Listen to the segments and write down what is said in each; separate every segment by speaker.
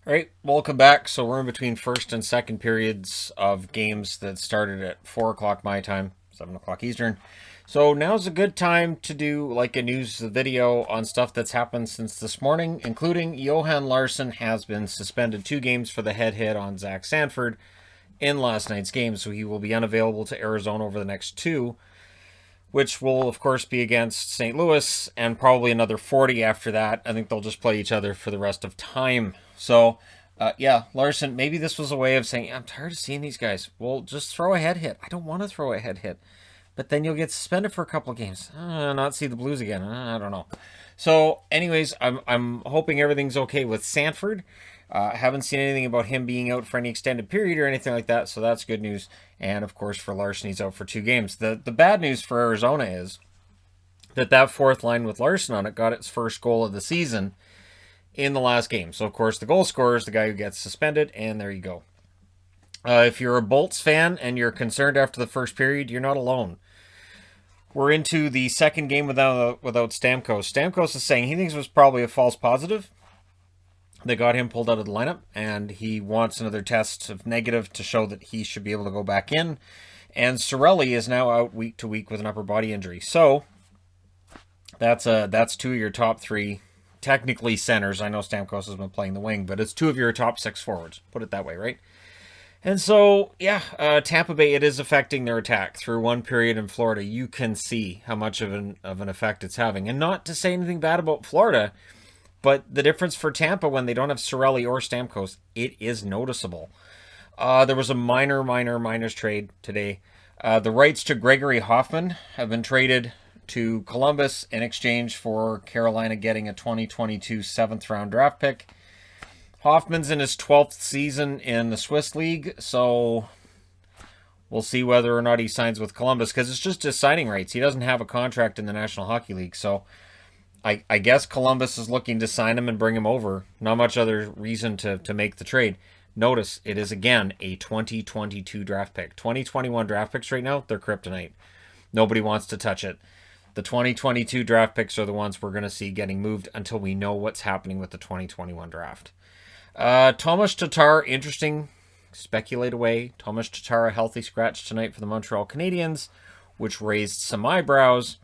Speaker 1: All right, welcome back. So we're in between first and second periods of games that started at 4 o'clock my time, 7 o'clock Eastern. So now's a good time to do like a news video on stuff that's happened since this morning, including Johan Larsson has been suspended 2 games for the head hit on Zach Sanford in last night's game, so he will be unavailable to Arizona over the next 2, which will, of course, be against St. Louis and probably another 40 after that. I think they'll just play each other for the rest of time. So, yeah, Larsson, maybe this was a way of saying, I'm tired of seeing these guys. Well, just throw a head hit. I don't want to throw a head hit. But then you'll get suspended for a couple of games. Not see the Blues again. I don't know. So, anyways, I'm hoping everything's okay with Sanford. I haven't seen anything about him being out for any extended period or anything like that, so that's good news. And of course, for Larsson, he's out for 2 games. The bad news for Arizona is that fourth line with Larsson on it got its first goal of the season in the last game. So of course, the goal scorer is the guy who gets suspended, and there you go. If you're a Bolts fan and you're concerned after the first period, you're not alone. We're into the second game without Stamkos. Stamkos is saying he thinks it was probably a false positive that got him pulled out of the lineup, and he wants another test of negative to show that he should be able to go back in. And Cirelli is now out week to week with an upper body injury. So that's 2 of your top 3, technically centers. I know Stamkos has been playing the wing, but it's 2 of your top 6 forwards. Put it that way, right? And so, yeah, Tampa Bay, it is affecting their attack. Through one period in Florida, you can see how much of an effect it's having. And not to say anything bad about Florida, but the difference for Tampa when they don't have Cirelli or Stamkos, it is noticeable. There was a minors trade today. The rights to Gregory Hoffman have been traded to Columbus in exchange for Carolina getting a 2022 7th-round draft pick. Hoffman's in his 12th season in the Swiss League, so we'll see whether or not he signs with Columbus, because it's just his signing rights. He doesn't have a contract in the National Hockey League, so I guess Columbus is looking to sign him and bring him over. Not much other reason to make the trade. Notice, it is again a 2022 draft pick. 2021 draft picks right now, they're kryptonite. Nobody wants to touch it. The 2022 draft picks are the ones we're going to see getting moved until we know what's happening with the 2021 draft. Tomas Tatar, interesting. Speculate away. Tomas Tatar, a healthy scratch tonight for the Montreal Canadiens, which raised some eyebrows.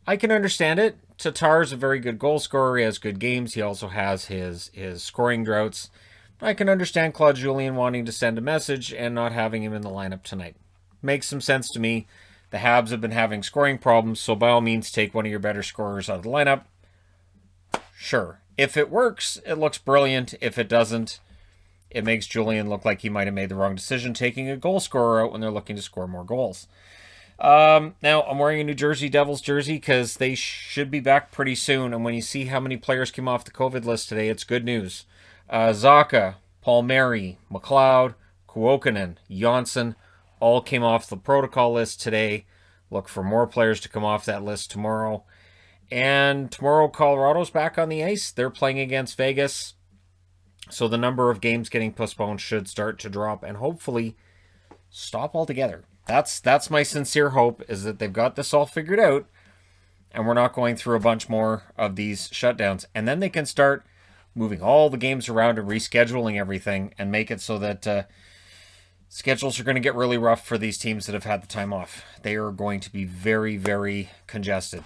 Speaker 1: I can understand it. Tatar is a very good goal scorer. He has good games. He also has his scoring droughts. I can understand Claude Julien wanting to send a message and not having him in the lineup tonight. Makes some sense to me. The Habs have been having scoring problems, so by all means, take one of your better scorers out of the lineup. Sure. If it works, it looks brilliant. If it doesn't, it makes Julien look like he might have made the wrong decision taking a goal scorer out when they're looking to score more goals. Now, I'm wearing a New Jersey Devils jersey because they should be back pretty soon. And when you see how many players came off the COVID list today, it's good news. Zacha, Palmieri, McLeod, Kuokkanen, Johnson all came off the protocol list today. Look for more players to come off that list tomorrow. And tomorrow, Colorado's back on the ice. They're playing against Vegas. So the number of games getting postponed should start to drop and hopefully stop altogether. That's my sincere hope, is that they've got this all figured out and we're not going through a bunch more of these shutdowns. And then they can start moving all the games around and rescheduling everything and make it so that schedules are going to get really rough for these teams that have had the time off. They are going to be very, very congested.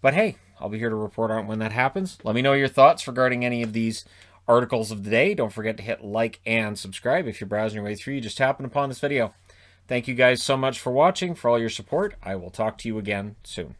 Speaker 1: But hey, I'll be here to report on when that happens. Let me know your thoughts regarding any of these articles of the day. Don't forget to hit like and subscribe if you're browsing your way through. You just happened upon this video. Thank you guys so much for watching, for all your support. I will talk to you again soon.